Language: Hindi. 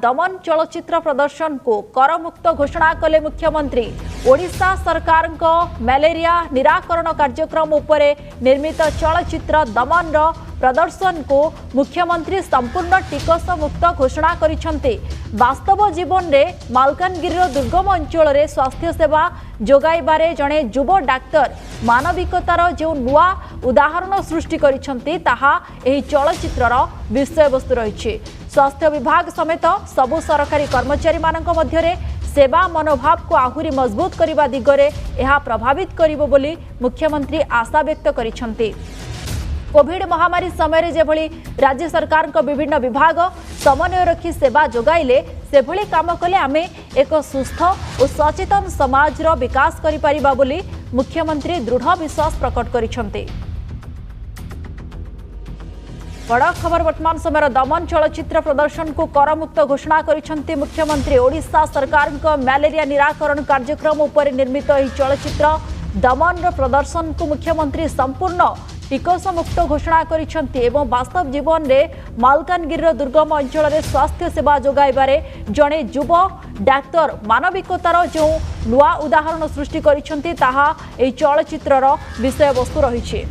दमन चलचित्र प्रदर्शन को करमुक्त घोषणा कले मुख्यमंत्री। ओडिशा सरकार मलेरिया निराकरण कार्यक्रम उपरे निर्मित चलचित्र दमन प्रदर्शन को मुख्यमंत्री संपूर्ण टिकस मुक्त घोषणा करिसेंती। वास्तव जीवन में मालकानगिरी दुर्गम अंचल में स्वास्थ्य सेवा जोगाइबारे जड़े युव डाक्तर मानविकतार जो नुआ उदाहरण सृष्टि करिसेंती ताहा एही चलचित्रर विषय वस्तु रही। स्वास्थ्य विभाग समेत सबु सरकारी कर्मचारी मानक मध्यरे सेवा मनोभाव को आहुरी मजबूत करने दिगरे यह प्रभावित करिबो बोली मुख्यमंत्री आशा व्यक्त करिसेंती। कोविड महामारी समय जेभली राज्य सरकार विभिन्न विभाग समन्वय रखी सेवा जोगाइले सेभली काम कले आमे एक सुस्थ और सचेतन समाजर विकास करि परिबा बोली मुख्यमंत्री दृढ़ विश्वास प्रकट करिसेंती। बड़ खबर वर्तमान समय दमन चलचित्र प्रदर्शन को करमुक्त घोषणा करिसेंती मुख्यमंत्री। ओडिशा सरकार मलेरिया निराकरण कार्यक्रम उपर निर्मित यह चलचित्र दमन प्रदर्शन को मुख्यमंत्री संपूर्ण टिकस मुक्त घोषणा करिसेंती एवं वास्तव जीवन में मालकानगिरी दुर्गम अंचल में स्वास्थ्य सेवा जोगाइबारे जड़े युव डाक्तर मानविकतार जो नुआ उदाहरण सृष्टि करिसेंती ताहा एही चलचित्रर विषय वस्तु रही।